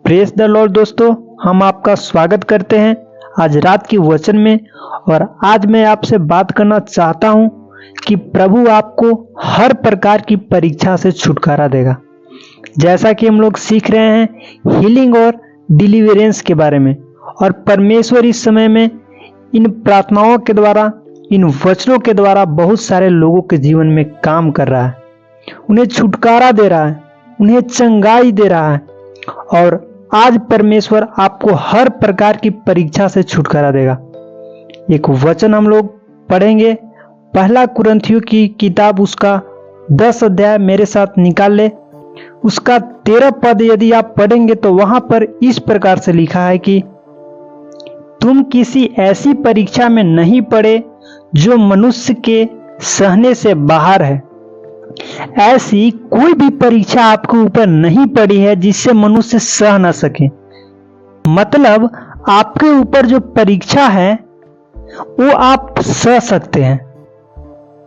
Praise the Lord दोस्तों, हम आपका स्वागत करते हैं आज रात की वचन में। और आज मैं आपसे बात करना चाहता हूं कि प्रभु आपको हर प्रकार की परीक्षा से छुटकारा देगा। जैसा कि हम लोग सीख रहे हैं हीलिंग और डिलीवरेंस के बारे में, और परमेश्वर इस समय में इन प्रार्थनाओं के द्वारा, इन वचनों के द्वारा बहुत सारे लोगों के जीवन में काम कर रहा है, उन्हें छुटकारा दे रहा है, उन्हें चंगाई दे रहा है। और आज परमेश्वर आपको हर प्रकार की परीक्षा से छुटकारा देगा। एक वचन हम लोग पढ़ेंगे, पहला कुरिन्थियों की किताब उसका 10 अध्याय मेरे साथ निकाल ले। उसका 13 पद यदि आप पढ़ेंगे तो वहां पर इस प्रकार से लिखा है कि तुम किसी ऐसी परीक्षा में नहीं पड़े जो मनुष्य के सहने से बाहर है। ऐसी कोई भी परीक्षा आपके ऊपर नहीं पड़ी है जिससे मनुष्य सह ना सके। मतलब आपके ऊपर जो परीक्षा है वो आप सह सकते हैं,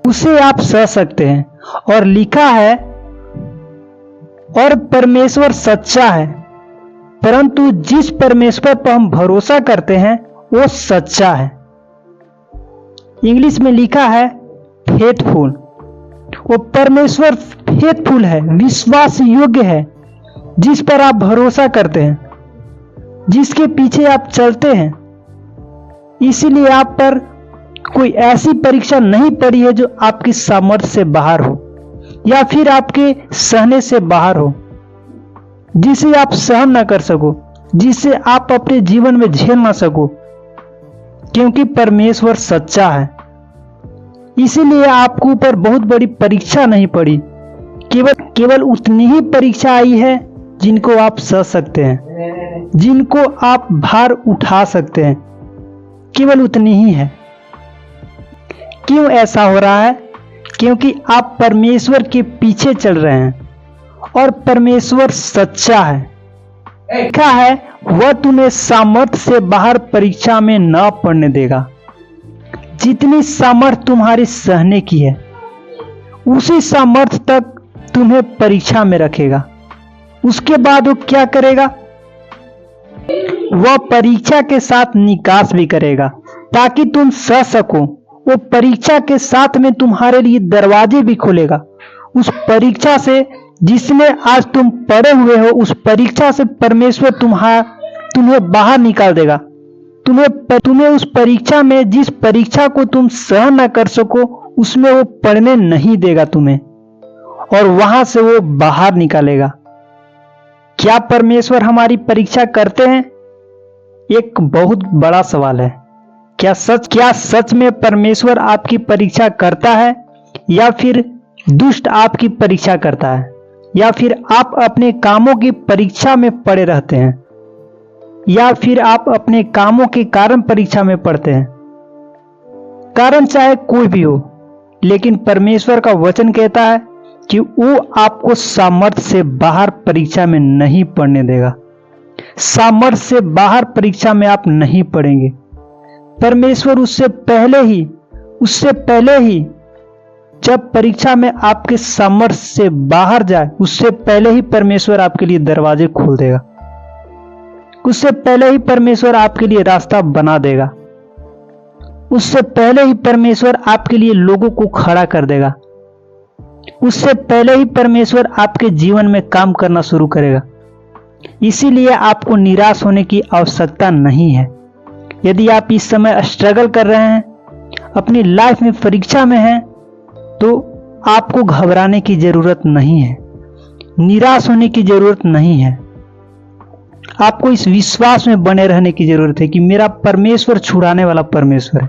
उसे आप सह सकते हैं। और लिखा है और परमेश्वर सच्चा है, परंतु जिस परमेश्वर पर हम भरोसा करते हैं वो सच्चा है। इंग्लिश में लिखा है फेथफुल। वो परमेश्वर फेथफुल है, विश्वास योग्य है, जिस पर आप भरोसा करते हैं, जिसके पीछे आप चलते हैं। इसीलिए आप पर कोई ऐसी परीक्षा नहीं पड़ी है जो आपकी सामर्थ्य से बाहर हो या फिर आपके सहने से बाहर हो, जिसे आप सहन ना कर सको, जिसे आप अपने जीवन में झेल ना सको, क्योंकि परमेश्वर सच्चा है। इसीलिए आपके ऊपर बहुत बड़ी परीक्षा नहीं पड़ी, केवल उतनी ही परीक्षा आई है जिनको आप सह सकते हैं, जिनको आप भार उठा सकते हैं, केवल उतनी ही है। क्यों ऐसा हो रहा है? क्योंकि आप परमेश्वर के पीछे चल रहे हैं और परमेश्वर सच्चा है। लिखा है वह तुम्हें सामर्थ्य से बाहर परीक्षा में न पड़ने देगा। जितनी सामर्थ्य तुम्हारी सहने की है उसी सामर्थ्य तक तुम्हें परीक्षा में रखेगा। उसके बाद वो क्या करेगा? वह परीक्षा के साथ निकास भी करेगा ताकि तुम सह सको। वो परीक्षा के साथ में तुम्हारे लिए दरवाजे भी खोलेगा। उस परीक्षा से जिसमें आज तुम पड़े हुए हो, उस परीक्षा से परमेश्वर तुम्हें बाहर निकाल देगा। तुम्हें उस परीक्षा में, जिस परीक्षा को तुम सहन न कर सको, उसमें वो पढ़ने नहीं देगा तुम्हें, और वहां से वो बाहर निकालेगा। क्या परमेश्वर हमारी परीक्षा करते हैं? एक बहुत बड़ा सवाल है। क्या सच में परमेश्वर आपकी परीक्षा करता है, या फिर दुष्ट आपकी परीक्षा करता है, या फिर आप अपने कामों की परीक्षा में पड़े रहते हैं, या फिर आप अपने कामों के कारण परीक्षा में पड़ते हैं? कारण चाहे कोई भी हो, लेकिन परमेश्वर का वचन कहता है कि वो आपको सामर्थ्य से बाहर परीक्षा में नहीं पड़ने देगा। सामर्थ्य से बाहर परीक्षा में आप नहीं पड़ेंगे। परमेश्वर उससे पहले ही जब परीक्षा में आपके सामर्थ्य से बाहर जाए, उससे पहले ही परमेश्वर आपके लिए दरवाजे खोल देगा। उससे पहले ही परमेश्वर आपके लिए रास्ता बना देगा। उससे पहले ही परमेश्वर आपके लिए लोगों को खड़ा कर देगा। उससे पहले ही परमेश्वर आपके जीवन में काम करना शुरू करेगा। इसीलिए आपको निराश होने की आवश्यकता नहीं है। यदि आप इस समय स्ट्रगल कर रहे हैं, अपनी लाइफ में परीक्षा में हैं, तो आपको घबराने की जरूरत नहीं है, निराश होने की जरूरत नहीं है। आपको इस विश्वास में बने रहने की जरूरत है कि मेरा परमेश्वर छुड़ाने वाला परमेश्वर है।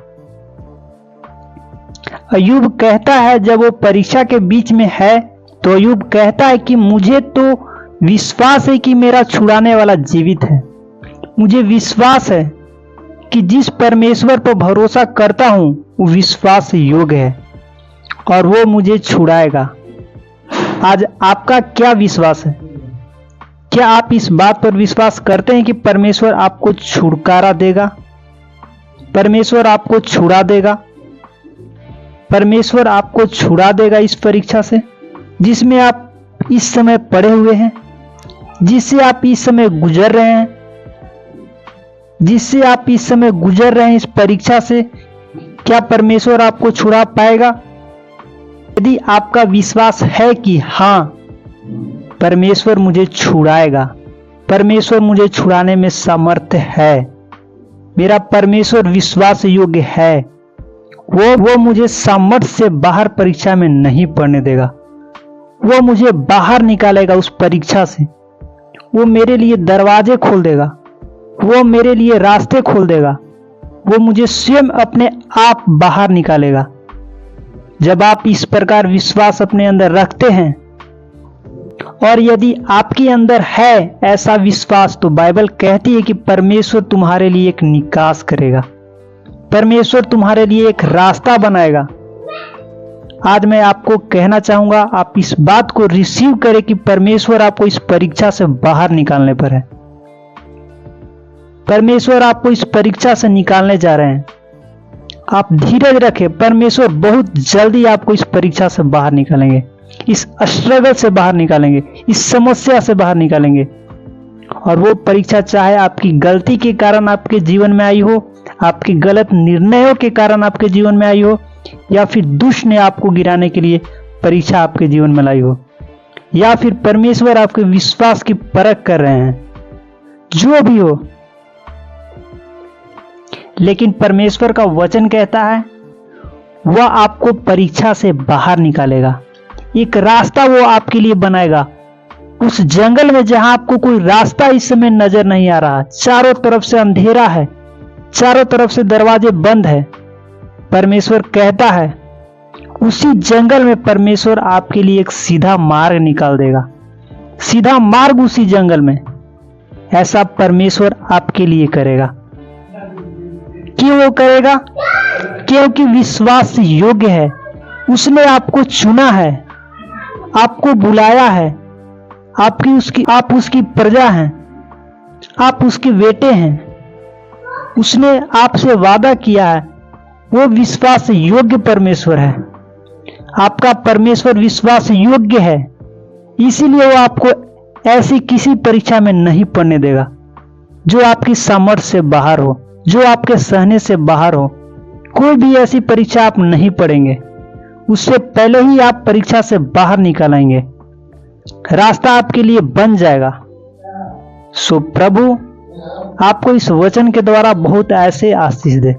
अय्यूब कहता है, जब वो परीक्षा के बीच में है, तो अय्यूब कहता है कि मुझे तो विश्वास है कि मेरा छुड़ाने वाला जीवित है। मुझे विश्वास है कि जिस परमेश्वर पर भरोसा करता हूं वो विश्वास योग्य है और वो मुझे छुड़ाएगा। आज आपका क्या विश्वास है? क्या आप इस बात पर विश्वास करते हैं कि परमेश्वर आपको छुटकारा देगा? परमेश्वर आपको छुड़ा देगा? परमेश्वर आपको छुड़ा देगा इस परीक्षा से जिसमें आप इस समय पड़े हुए हैं? जिससे आप इस समय गुजर रहे हैं, इस परीक्षा से, क्या परमेश्वर आपको छुड़ा पाएगा? यदि आपका विश्वास है कि हाँ, परमेश्वर मुझे छुड़ाएगा, परमेश्वर मुझे छुड़ाने में समर्थ है, मेरा परमेश्वर विश्वास योग्य है, वो मुझे सामर्थ्य से बाहर परीक्षा में नहीं पढ़ने देगा, वो मुझे बाहर निकालेगा उस परीक्षा से, वो मेरे लिए दरवाजे खोल देगा, वो मेरे लिए रास्ते खोल देगा, वो मुझे स्वयं अपने आप बाहर निकालेगा। जब आप इस प्रकार विश्वास अपने अंदर रखते हैं और यदि आपके अंदर है ऐसा विश्वास, तो बाइबल कहती है कि परमेश्वर तुम्हारे लिए एक निकास करेगा, परमेश्वर तुम्हारे लिए एक रास्ता बनाएगा। आज मैं आपको कहना चाहूंगा, आप इस बात को रिसीव करें कि परमेश्वर आपको इस परीक्षा से बाहर निकालने पर है, परमेश्वर आपको इस परीक्षा से निकालने जा रहे हैं। आप धीरज रखें, परमेश्वर बहुत जल्दी आपको इस परीक्षा से बाहर निकालेंगे, इस स्ट्रगल से बाहर निकालेंगे, इस समस्या से बाहर निकालेंगे। और वो परीक्षा चाहे आपकी गलती के कारण आपके जीवन में आई हो, आपके गलत निर्णयों के कारण आपके जीवन में आई हो, या फिर दुष्ट ने आपको गिराने के लिए परीक्षा आपके जीवन में लाई हो, या फिर परमेश्वर आपके विश्वास की परख कर रहे हैं, जो भी हो, लेकिन परमेश्वर का वचन कहता है वह आपको परीक्षा से बाहर निकालेगा, एक रास्ता वो आपके लिए बनाएगा। उस जंगल में जहां आपको कोई रास्ता इस समय नजर नहीं आ रहा, चारों तरफ से अंधेरा है, चारों तरफ से दरवाजे बंद है, परमेश्वर कहता है उसी जंगल में परमेश्वर आपके लिए एक सीधा मार्ग निकाल देगा, सीधा मार्ग उसी जंगल में। ऐसा परमेश्वर आपके लिए करेगा। क्यों वो करेगा? क्योंकि विश्वास योग्य है, उसने आपको चुना है, आपको बुलाया है, आप उसकी प्रजा हैं, आप उसके बेटे हैं, उसने आपसे वादा किया है, वो विश्वास योग्य परमेश्वर है। आपका परमेश्वर विश्वास योग्य है, इसीलिए वो आपको ऐसी किसी परीक्षा में नहीं पढ़ने देगा जो आपकी सामर्थ्य से बाहर हो, जो आपके सहने से बाहर हो। कोई भी ऐसी परीक्षा आप नहीं पढ़ेंगे, उससे पहले ही आप परीक्षा से बाहर निकल आएंगे, रास्ता आपके लिए बन जाएगा। सो प्रभु आपको इस वचन के द्वारा बहुत ऐसे आशीष दे।